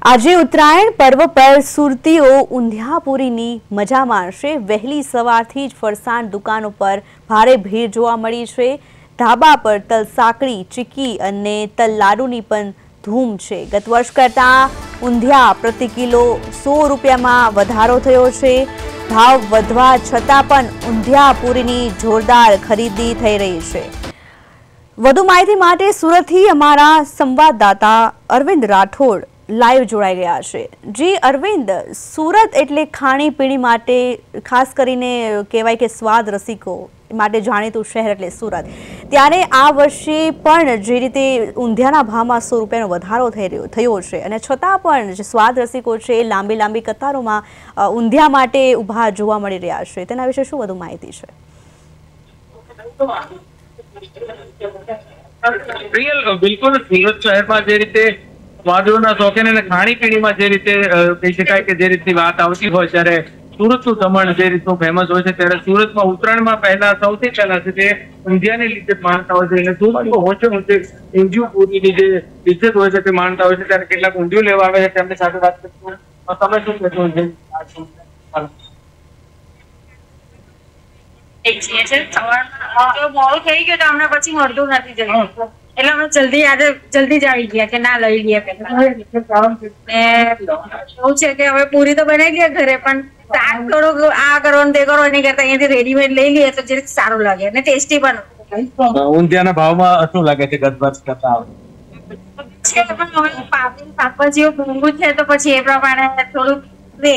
આજે ઉત્તરાયણ પર્વ પર સુરતીઓ ઊંધિયાપુરીની મજા માણશે। વહેલી સવારથી જ ફરસાણ દુકાનો પર ભારે ભીડ જોવા મળી છે। ધાબા પર તલ સાંકળી, ચીક્કી અને તલ લાડુની પણ ધૂમ છે। ગત વર્ષ કરતાં ઊંધિયા પ્રતિ કિલો 100 રૂપિયામાં વધારો થયો છે। ભાવ વધવા છતાં પણ ઊંધિયાપુરીની જોરદાર ખરીદી થઈ રહી છે। વધુ માહિતી માટે સુરતથી અમારા સંવાદદાતા અરવિંદ રાઠોડ લાઈવ જોડાઈ ગયા છે। જી અરવિંદ, સુરત એટલે ખાણીપીણી માટે ખાસ કરીને કહેવાય કે સ્વાદ રસિકો માટે જાણીતું શહેર એટલે સુરત। ત્યારે આ વર્ષે પણ જે રીતે ઊંધિયાના ભાવમાં 100 રૂપિયાનો વધારો થયો છે અને છતાં પણ જે સ્વાદ રસિકો છે લાંબી લાંબી કતારોમાં ઊંધિયા માટે ઊભા જોવા મળી રહ્યા છે। તેના વિશે શું વધુ માહિતી છે? બિલકુલ, સુરત શહેરમાં જે રીતે સ્વાદોના શોખીન અને ખાણીપીણીમાં જે રીતે કહી શકાય કે જે રીતની વાત આવતી હોય ત્યારે સુરતનું ખમણ જે રીતનું ફેમસ હોય છે ત્યારે સુરતમાં ઉત્તરાયણમાં સૌથી પહેલા છે તે ઊંધિયાની લીધે માણતા હોય છે। એટલે સુરતમાં ઊંધિયું પૂરીની જે ઇજ્જત હોય છે તે માણતા હોય છે। ત્યારે કેટલાક ઊંધિયું લેવા આવે છે તેમની સાથે વાત કરીશું। તમે શું કહેશો? મોડું થઈ ગયું તો અમને પછી મળતું નથી જલ્દી, એટલે અમે જલ્દી જ આવી ગયા કે ના લઈ લઈએ પેલા। એવું છે કે હવે પૂરી તો બનાવી ગયા ઘરે, પણ શાક કરો આ કરો ને તે કરો એની કરતા અહીંયાથી રેડીમેડ લઈ લઈએ તો જરીક સારું લાગે અને ટેસ્ટી પણ। ઊંધિયાના ભાવમાં શું લાગે છે ગત વર્ષ કરતા? છે પણ હવે શાકભાજીઓ મોંઘું છે તો પછી એ પ્રમાણે થોડુંક રે।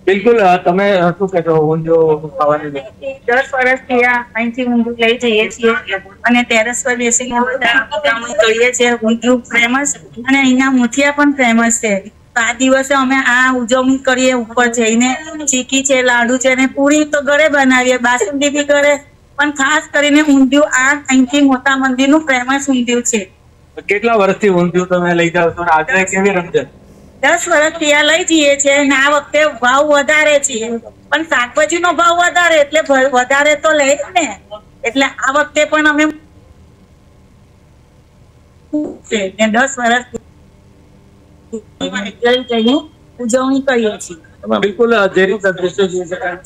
બિલકુલ, તમે શું કહેશો ઊંધિયું ખાવાની? 10 વર્ષથી અહીંથી ઊંધિયું લઈ જઈએ છીએ અને ટેરેસ પર બેસીને કરીએ છીએ। ઊંધિયું ફેમસ અને અહીંના મુઠિયા પણ ફેમસ છે। તો આ દિવસે અમે આ ઉજવણી કરીએ ઉપર જઈને। ચીકી છે, લાડુ છે અને પૂરી તો ઘરે બનાવીએ, બાસુંદી બી ઘરે, પણ ખાસ કરીને ઊંધિયું અહીંથી મોટા મંદિરનું ફેમસ ઊંધિયું છે। કેટલા વર્ષથી ઊંધિયું તમે લઈ જાવ છો? આજે કેવી રમઝટ? 10 વર્ષથી આ લઈ જઈએ છીએ અને આ વખતે ભાવ વધારે છે, પણ શાકભાજીનો ભાવ વધારે એટલે વધારે તો લે ને, એટલે આ વખતે પણ અમે 10 વર્ષ ઉજવણી કરીએ છીએ। બિલકુલ, જે રીતે દ્રશ્યો જોઈ શકાય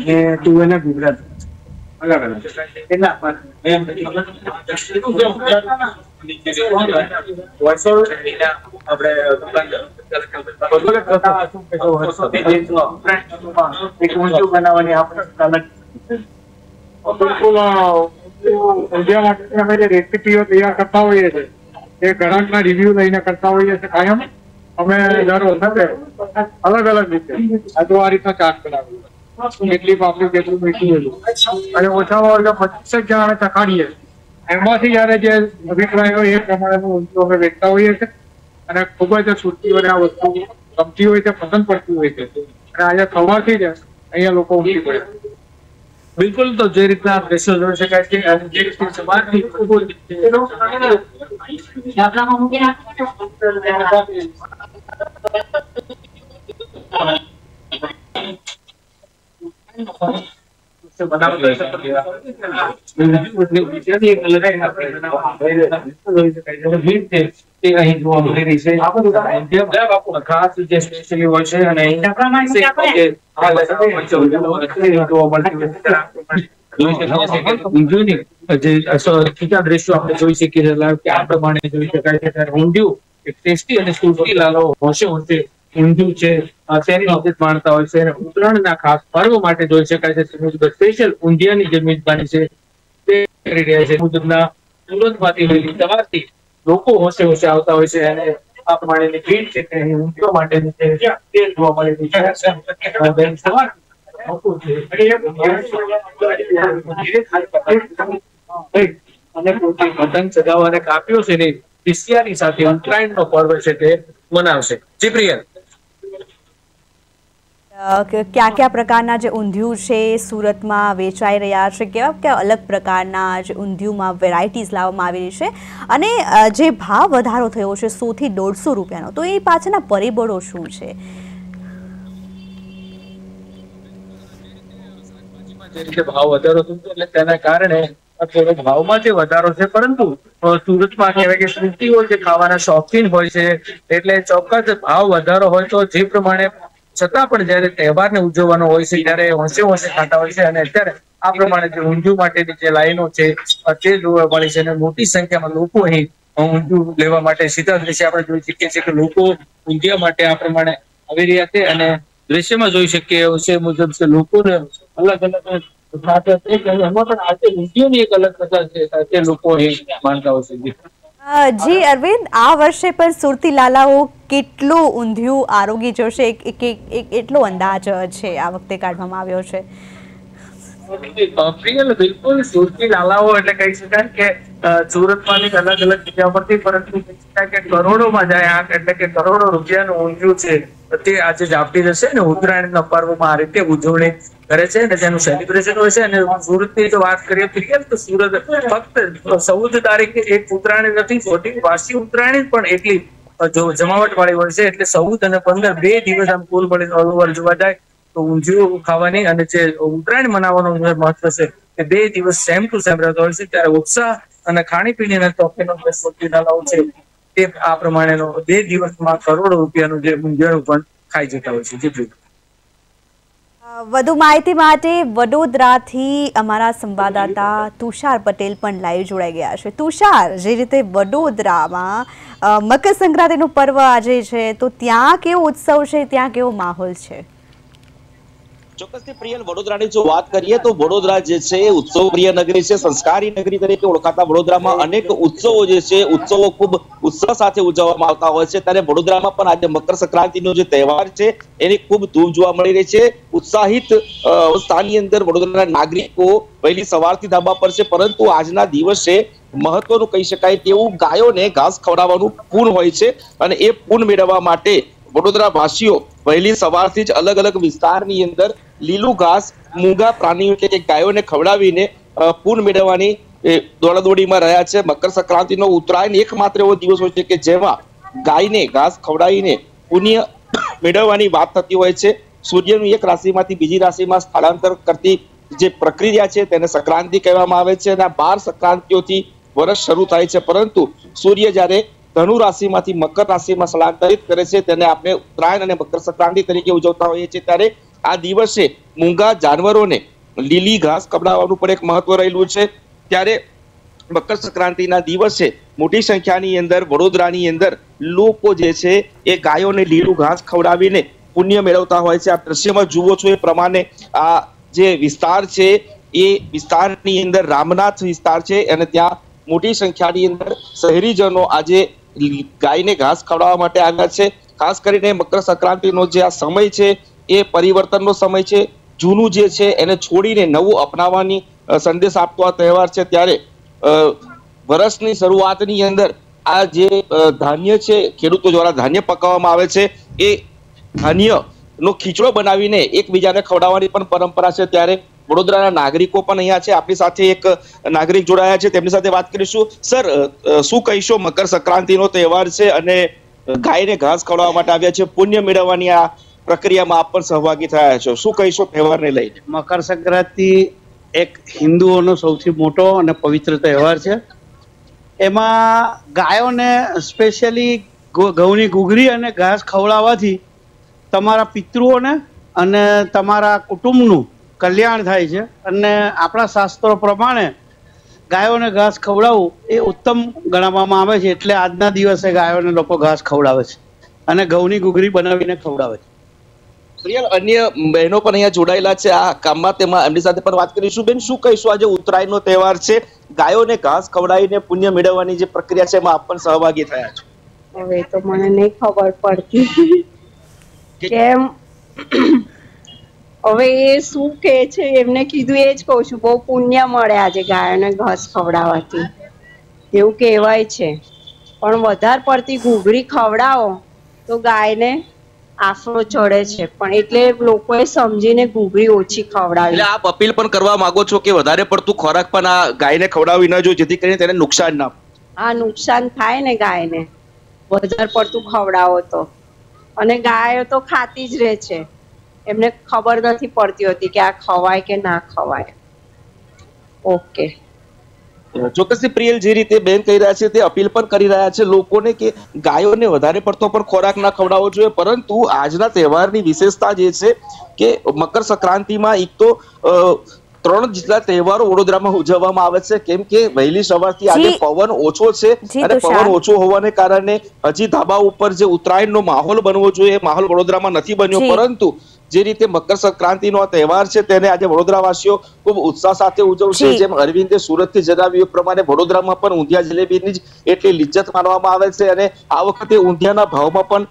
છે તું એને ગુજરાત બનાવવાની આપણે રેસીપીઓ તૈયાર કરતા હોઈએ છીએ એ ગ્રાહકના રિવ્યુ લઈને કરતા હોઈએ છીએ કાયમ। અમે દર વખતે અલગ અલગ રીતે આ રીતના ચાર્ટ કરાવીએ, કેટલી પાપડી કેટલું મીઠું અને ઓછામાં ઓછા 25 જણાને ચખાડીએ। એમાંથી જયારે જે અભિપ્રાય હોય એ પ્રમાણે ઊંધિયું અમે વેચતા હોઈએ છીએ અને ખૂબ જ સુરતીઓને આ વસ્તુ ગમતી હોય છે, પસંદ પડતી હોય છે અને અહીંયા સવારથી જ અહીંયા લોકો ઉમટી પડે। બિલકુલ, તો જે રીતના દ્રશ્યો જોઈ શકાય છે અને જે રીતે સવારથી ખાસ જે સ્પેશિયલી હોય છે અને ઊંધિયુંની જે સીધા દ્રશ્યો આપણે જોઈ શકીએ છીએ કે આ પ્રમાણે જોઈ શકાય છે। ત્યારે ઊંધિયું એક ટેસ્ટી અને સુરતી લાલો હોશે ઊંધિયું છે તેની ઇજ્જત માણતા હોય છે અને ઉત્તરાયણના ખાસ પર્વ માટે જોઈ શકાય છે સ્પેશિયલ ઊંધિયાની જે મેજબાની છે તે કરી રહ્યા છે। મુજબના સુરતમાંથી વહેલી સવારથી લોકો હોશે આવતા હોય છે અને આ પ્રમાણેની ભીડ છે તે ઊંધિયો માટેની તે જોવા મળી રહી છે। અને પતંગ ચગાવવાને કાપ્યો છે ને પિસ્યાની સાથે ઉત્તરાયણનો પર્વ છે તે મનાવશે। જી પ્રિયલ, क्या क्या प्रकारना जे ઊંધિયું છે સુરતમાં વેચાઈ રહ્યા છે, કેવા અલગ પ્રકારના જે ઊંધિયુંમાં વેરાયટીઝ લાવવામાં આવી રહી છે અને જે ભાવ વધારો થયો છે 100 થી 150 રૂપિયાનો, તો એ પાછળના પરિબળો શું છે? જે રીતે ભાવ વધારો થતો એટલે તેના કારણે થોડો ભાવમાં જે વધારો છે, પરંતુ સુરતમાં કહેવાય કે સુરતીઓ જે ખાવાના શોખીન હોય છે, એટલે ચોક્કસ ભાવ વધારો હોય તો જે પ્રમાણે છતાં પણ જયારે તહેવારને ઉજવવાનો હોય છે ત્યારે હોંશે હોંશે ખાતા હોય છે. અને અત્યારે આ પ્રમાણે જે ઊંધિયું માટેની જે લાઈનો છે તે જોવા મળે છે, અને મોટી સંખ્યામાં લોકો અહીં ઊંધિયું લેવા માટે સીધા દ્રશ્ય આપણે જોઈ શકીએ છીએ કે લોકો ઊંધિયા માટે આ પ્રમાણે આવી રહ્યા છે. અને દ્રશ્યમાં જોઈ શકીએ છે મુજબ છે લોકોને અલગ અલગ એમાં પણ આજે ઊંધિયાની એક અલગ કથા છે, તે લોકો અહીં માનતા હોય છે. જી અરવિંદ, આ વર્ષે પણ સુરતી લાલાઓ કેટલું ઊંધિયું આરોગી જશે, એટલો અંદાજ છે આ વખતે કાઢવામાં આવ્યો છે? પ્રિયલ, બિલકુલ સુરતી લાલાઓ એટલે કહી શકાય કે સુરતમાંથી અલગ અલગ જગ્યા પરથી, પરંતુ કહી શકાય કે કરોડોમાં જાય આંક, એટલે કે કરોડો રૂપિયાનું ઊંધિયું છે તે આજે ઝાપટી જશે. અને ઉત્તરાયણના પર્વમાં આ રીતે ઉજવણી કરે છે અને તેનું સેલિબ્રેશન હોય છે. અને સુરતની જો વાત કરીએ પ્રિયલ, તો સુરત ફક્ત 14 તારીખે એક ઉત્તરાયણ નથી, ચોથી વાસી ઉત્તરાયણ પણ એટલી જમાવટ વાળી હોય છે. એટલે 14 અને 15 બે દિવસ આમ કુલ મળીને ઓવર જોવા જાય તો ઊંધિયું ખાવાની અને જે ઉત્તરાયણ મનાવવાનું મહત્વ છે એ 2 દિવસ સેમ ટુ સેમ રહેતો હોય છે. ત્યારે ઉત્સાહ અને ખાણીપીણીના શોખીનો જે સુરતી લાલાઓ છે તે આ પ્રમાણેનો 2 દિવસમાં કરોડો રૂપિયાનું જે ઊંધિયું પણ ખાઈ જતા હોય છે. વધુ માહિતી માટે વડોદરાથી અમારા સંવાદદાતા તુષાર પટેલ પણ લાઈવ જોડાઈ ગયા છે. તુષાર, જે રીતે વડોદરામાં મકર સંક્રાંતિનું પર્વ આજે છે, તો ત્યાં કેવો ઉત્સવ છે, ત્યાં કેવો માહોલ છે? ચોક્કસથી પ્રિયલ, વડોદરાની જો વાત કરીએ તો વડોદરા જે છે એ ઉત્સવ પ્રિય નગરી છે, સંસ્કારી નગરી તરીકે ઓળખાતા વડોદરામાં અનેક ઉત્સવો જે છે ઉત્સવો ખૂબ ઉત્સાહ સાથે ઉજવવામાં આવતા હોય છે. ત્યારે વડોદરામાં પણ આજે મકર સંક્રાંતિનો જે તહેવાર છે એની ખૂબ ધૂમ જોવા મળી રહી છે. ઉત્સાહિત અવસ્થાની અંદર વડોદરાના નાગરિકો વહેલી સવારથી ધાબા પર છે, પરંતુ આજના દિવસે મહત્વનું કહી શકાય તેવું ગાયોને ઘાસ ખવડાવવાનું પૂન હોય છે. અને એ પૂન મેળવવા માટે વડોદરા વાસીઓ વહેલી સવારથી જ અલગ અલગ વિસ્તારની અંદર લીલું ઘાસ મૂંગા પ્રાણીઓ કે ગાયોને ખવડાવીને પૂન મેળવવાની દોડાદોડીમાં રહ્યા છે. મકર સંક્રાંતિનો ઉત્તરાયણ એકમાત્ર એવો દિવસ હોય છે કે જેમાં ગાયને ઘાસ ખવડાવીને પુણ્ય મેળવવાની વાત થતી હોય છે. સૂર્યનું એક રાશિમાંથી બીજી રાશિમાં સ્થળાંતર કરતી જે પ્રક્રિયા છે તેને સંક્રાંતિ કહેવામાં આવે છે. અને 12 સંક્રાંતિઓથી વર્ષ શરૂ થાય છે, પરંતુ સૂર્ય જ્યારે ધનુ રાશિમાંથી મકર રાશિમાં સ્થળાંતરિત કરે છે તેને આપણે ઉત્તરાયણ અને મકર સંક્રાંતિ તરીકે ઉજવતા હોઈએ છીએ. ત્યારે આ દિવસે મૂંગા જાનવરોને લીલી ઘાસ ખવડાવવાનું પણ એક મહત્વ રહેલું છે. ત્યારે મકર સંક્રાંતિના દિવસે મોટી સંખ્યાની અંદર વડોદરાની અંદર લોકો જે છે એ ગાયોને લીલું ઘાસ ખવડાવીને પુણ્ય મેળવતા હોય છે. આ દ્રશ્યમાં જુઓ છો એ પ્રમાણે આ જે વિસ્તાર છે એ વિસ્તારની અંદર રામનાથ વિસ્તાર છે, અને ત્યાં મોટી સંખ્યાની અંદર શહેરીજનો આજે ગાયને ઘાસ ખવડાવવા માટે આવ્યા છે. ખાસ કરીને મકર સંક્રાંતિનો જે આ સમય છે એ પરિવર્તનનો સમય છે. જૂનું જે છે એને છોડીને નવું અપનાવવાની સંદેશ આપતો આ તહેવાર છે. ત્યારે વર્ષની શરૂઆતની અંદર આ જે ધાન્ય છે, ખેડૂતો દ્વારા ધાન્ય પકાવવામાં આવે છે, એ ધાન્યનો ખીચડો બનાવીને એકબીજાને ખવડાવવાની પણ પરંપરા છે. ત્યારે વડોદરાના નાગરિકો પણ અહીંયા છે. આપણી સાથે એક નાગરિક જોડાયા છે, તેમની સાથે વાત કરીશું. સર, શું કહીશો? મકર સંક્રાંતિનો તહેવાર છે અને ગાયને ઘાસ ખવડાવવા માટે આવ્યા છે, પુણ્ય મેળવવાની આ પ્રક્રિયામાં આપ પણ સહભાગી થયા છો, શું કહીશો તહેવારને લઈને? મકર સંક્રાંતિ એક હિન્દુઓનો સૌથી મોટો અને પવિત્ર તહેવાર છે. એમાં ગાયોને સ્પેશિયલી ઘઉંની ઘૂઘરી અને ઘાસ ખવડાવવાથી તમારા પિતૃઓને અને તમારા કુટુંબનું કલ્યાણ થાય છે. અને આપણા શાસ્ત્રો પ્રમાણે ગાયોને ઘાસ ખવડાવવું એ ઉત્તમ ગણવામાં આવે છે. એટલે આજના દિવસે ગાયોને લોકો ઘાસ ખવડાવે છે અને ઘઉંની ઘૂઘરી બનાવીને ખવડાવે છે. પ્રિયલ, અન્ય બહેનો પણ અહીંયા જોડાયેલા છે આ કામમાં, તેમાં એમની સાથે પણ વાત કરીશું. બેન, શું કહીશું? આજે ઉત્તરાયણનો તહેવાર છે, ગાયોને ઘાસ ખવડાવીને પુણ્ય મેળવવાની જે પ્રક્રિયા છે એમાં આપ પણ સહભાગી થયા છો. હવે તો મને નહીં ખબર પડતી કેમ હવે એ શું કે છે, એમને કીધું એ જ કહું છું. બહુ પુણ્ય મળે આજે ગાયોને ઘાસ ખવડાવવાથી એવું કહેવાય છે. પણ વધારે પડતી ઘૂઘરી ખવડાવો તો ગાયને આફરો ચડે છે, પણ એટલે લોકોએ સમજીને ઘૂઘરી ઓછી ખવડાવી. એટલે આપ અપીલ પણ કરવા માંગો છો કે વધારે પડતું ખોરાક પણ આ ગાયને ખવડાવી ન જોઈએ, જેથી કરીને તેને નુકસાન ના? હા, નુકસાન થાય ને ગાયને વધારે પડતું ખવડાવો તો. અને ગાયો તો ખાતી જ રહે છે, એમને ખબર નથી પડતી હોતી કે આ ખવાય કે ના ખવાય. ઓકે. ચોક્કસથી પ્રિયલ, જે રીતે બેન કહી રહ્યા છે તે અપીલ પણ કરી રહ્યા છે લોકોને કે ગાયોને વધારે પડતો પણ ખોરાક ના ખવડાવવો જોઈએ, પરંતુ આજના તહેવારની વિશેષતા જે છે કે મકર સંક્રાંતિમાં એક તો 3 જેટલા તહેવારો વડોદરામાં ઉજવવામાં આવે છે, કેમ કે વહેલી સવારથી આજે પવન ઓછો છે અને પવન ઓછો હોવાને કારણે હજી ધાબા ઉપર જે ઉત્તરાયણનો માહોલ બનવો જોઈએ એ માહોલ વડોદરામાં નથી બન્યો, પરંતુ જે રીતે મકર સંક્રાંતિનો આ તહેવાર છે તેને આજે વડોદરાવાસીઓ ખૂબ ઉત્સાહ સાથે ઉજવશે। જેમ અરવિંદે સુરતથી જણાવ્યું પ્રમાણે વડોદરામાં પણ ઊંધિયા જલેબીની જ એટલી લિજ્જત માનવામાં આવે છે અને આ વખતે ઊંધિયાના ભાવમાં પણ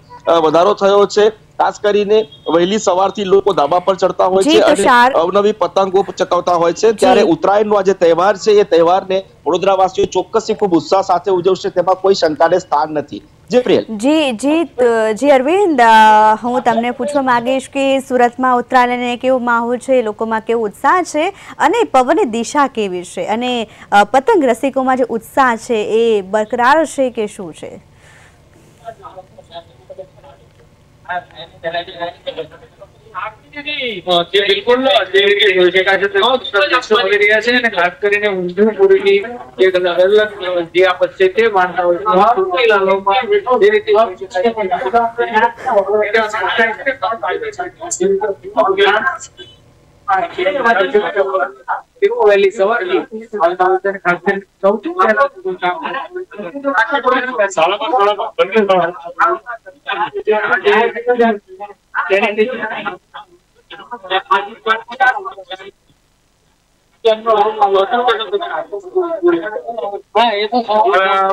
વધારો થયો છે। ખાસ કરીને વહેલી સવારથી લોકો ધાબા પર ચડતા હોય છે અને અવનવી પતંગો ચકાવતા હોય છે, ત્યારે ઉત્તરાયણનો આ જે તહેવાર છે એ તહેવારને વડોદરાવાસીઓ ચોક્કસથી ખૂબ ઉત્સાહ સાથે ઉજવશે, તેમાં કોઈ શંકાને સ્થાન નથી। જી અરવિંદ, હું તમને પૂછવા માંગીશ કે સુરતમાં ઉત્તરાયણને કેવો માહોલ છે, લોકોમાં કેવો ઉત્સાહ છે અને પવનની દિશા કેવી છે અને પતંગ રસિકોમાં જે ઉત્સાહ છે એ બરકરાર છે કે શું છે? બિલકુલ ખાસ કરીને ઊંધિયું પૂરીની એક અલગ જે આ છે તે માનતા વહેલી સવારથી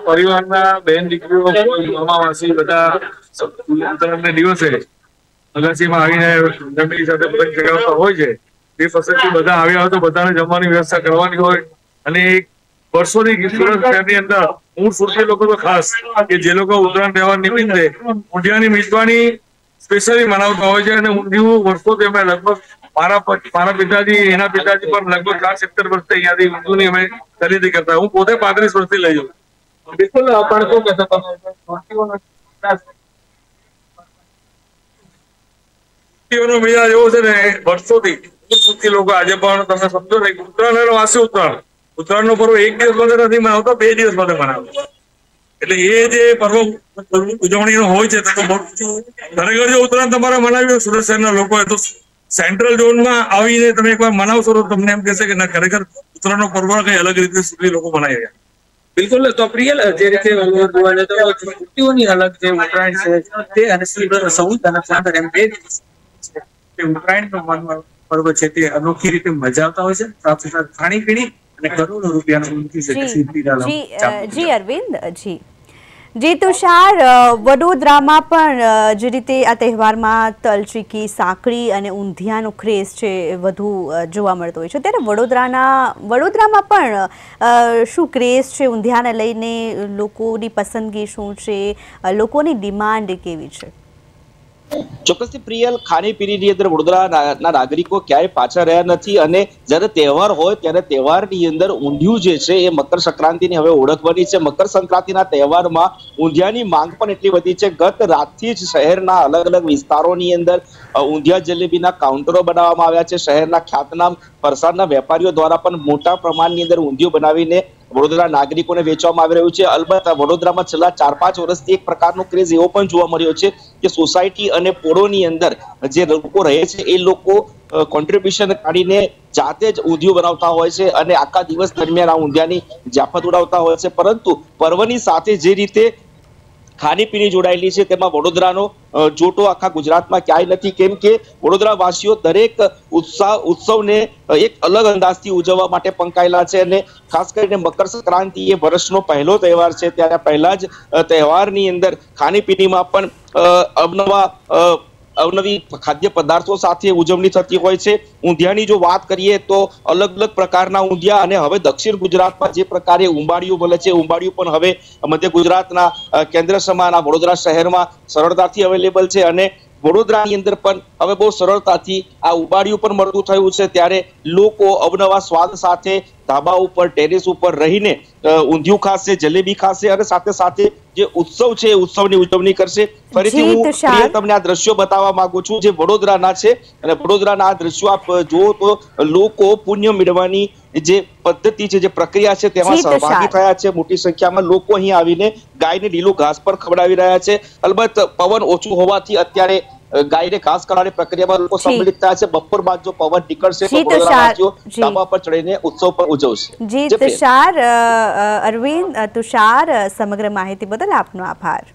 પરિવારના બેન દીકરીઓ મામાવાસી બધા ઉત્તરાયણના દિવસે અગાસીમાં આવીને ફેમિલી સાથે પતંગ ચગાવતા હોય છે। તે પસંદથી બધા આવ્યા હોય તો બધાને જમવાની વ્યવસ્થા કરવાની હોય અને વર્ષોની સુરત શહેરની અંદર મૂળ સુરતી લોકો તો ખાસ કે જે લોકો ઉત્તરાયણ તહેવાર નિમિત્તે ઊંધિયાની મિજબાની સ્પેશિયલી મનાવતા હોય છે અને ઊંધિયું વર્ષોથી અમે લગભગ મારા પિતાજી એના પિતાજી પણ લગભગ 17 વર્ષથી અહીંયાથી ઊંધિયુંની અમે ખરીદી કરતા। હું પોતે 35 વર્ષથી લઈ જાઉં। બિલકુલ પણ શું કહેતા તમે મિજાજ એવો છે ને વર્ષોથી લોકો આજે પણ તમે સમજો ને ઉત્તરાયણ વાસી ઉત્તરાયણ નો પર્વ એક દિવસ માટે નથી મનાવતો, 2 દિવસ માટે મનાવતો। એટલે એ જે પર્વ ઉજવણીનો હોય છે તો ખરેખર જો ઉત્તરાયણ તમારે મનાવ્યું સુરત શહેરના લોકોએ તો સેન્ટ્રલ ઝોનમાં આવીને તમે એકવાર મનાવશો તો તમને એમ કહેશે કે ના ખરેખર ઉત્તરાયણનો પર્વ કઈ અલગ રીતે સુરતી લોકો મનાવી રહ્યા। બિલકુલ, તો પ્રિયલ જે રીતે મૂર્તિઓની અલગ જે ઉત્તરાયણ છે તે અને સૌદ અને ચાંદર એમ 2 દિવસ ઉત્તરાયણનો પર્વ છે તે અનોખી રીતે મજા આવતા હોય છે, સાથે સાથે ખાણીપીણી અને કરોડો રૂપિયાનું જી અરવિંદ જી તુષાર, વડોદરામાં પણ જે રીતે આ તહેવારમાં તલ ચીકી, સાંકળી અને ઊંધિયાનો ક્રેઝ છે વધુ જોવા મળતો હોય છે, ત્યારે વડોદરામાં પણ શું ક્રેઝ છે ઊંધિયાને લઈને? લોકોની પસંદગી શું છે? લોકોની ડિમાન્ડ કેવી છે? ચોક્કસથી પ્રિયલ, ખાણીપીણીની અંદર વડોદરાના નાગરિકો ક્યાંય પાછા રહ્યા નથી અને જ્યારે તહેવાર હોય ત્યારે તહેવારની અંદર ઊંધિયું જે છે એ મકર સંક્રાંતિની હવે ઓળખ બની છે। મકર સંક્રાંતિના તહેવારમાં ઊંધિયાની માંગ પણ એટલી વધી છે, ગત રાતથી જ શહેરના અલગ અલગ વિસ્તારોની અંદર ઊંધિયા જલેબીના કાઉન્ટરો બનાવવામાં આવ્યા છે। શહેરના ખ્યાતનામ ફરસાણના વેપારીઓ દ્વારા પણ મોટા પ્રમાણની અંદર ઊંધિયું બનાવીને વડોદરા નાગરિકોને વેચવામાં આવી રહ્યું છે। અલબત્ત વડોદરામાં છેલ્લા 4-5 વર્ષથી એક પ્રકારનો ક્રેઝ એવો પણ જોવા મળ્યો છે કે સોસાયટી અને પોળોની અંદર જે લોકો રહે છે એ લોકો કોન્ટ્રીબ્યુશન કાઢીને જાતે જ ઊંધિયું બનાવતા હોય છે અને આખા દિવસ દરમિયાન આ ઊંધિયાની જાફત ઉડાવતા હોય છે, પરંતુ પર્વની સાથે જે રીતે ખાણીપીણી જોડાયેલી છે તેમાં વડોદરાનો જોટો આખા ગુજરાતમાં ક્યાંય નથી, કેમ કે વડોદરાવાસીઓ દરેક ઉત્સવને એક અલગ અંદાજથી ઉજવવા માટે પંકાયેલા છે અને ખાસ કરીને મકર સંક્રાંતિ એ વર્ષનો પહેલો તહેવાર છે, ત્યારે પહેલા જ તહેવારની અંદર ખાણીપીણીમાં પણ અવનવી ખાદ્ય પદાર્થો સાથે ઉજવણી થતી હોય છે। ઊંધિયાની જો વાત કરીએ તો અલગ અલગ પ્રકારના ઊંધિયા અને હવે દક્ષિણ ગુજરાતમાં જે પ્રકારે ઉંબાડિયું મળે છે, ઉંબાડિયું પણ હવે મધ્ય ગુજરાતના કેન્દ્ર સમાન વડોદરા શહેરમાં સરળતાથી અવેલેબલ છે અને વડોદરાની અંદર પણ હવે બહુ સરળતાથી આ ઉંબાડિયું પણ મળતું થયું છે, ત્યારે લોકો અવનવા સ્વાદ સાથે ધાબા ઉપર ટેરેસ ઉપર રહીને ઊંધિયું ખાશે, જલેબી ખાશે અને સાથે સાથે જે ઉત્સવ છે એ ઉત્સવની ઉજવણી કરશે। ફરીથી હું પ્રિય તમને આ દ્રશ્યો બતાવવા માંગુ છું જે વડોદરાના છે અને વડોદરાના આ દ્રશ્યો આપ જુઓ તો લોકો પુણ્ય મેળવવાની જે પદ્ધતિ છે, જે પ્રક્રિયા છે તેમાં સહભાગી થયા છે। મોટી સંખ્યામાં લોકો અહીં આવીને ગાયને લીલું ઘાસ પર ખવડાવી રહ્યા છે। અલબત્ત પવન ઓછું હોવાથી અત્યારે ગાયને ઘાસ ખવડાવવાની પ્રક્રિયામાં લોકો સંમિલિત થયા છે। બપોર બાદ જો પવન નીકળશે તો વડોદરાવાસીઓ ધાબા પર ચડીને ઉત્સવ પણ ઉજવશે। જી તુષાર, અરવિંદ, તુષાર, સમગ્ર માહિતી બદલ આપનો આભાર।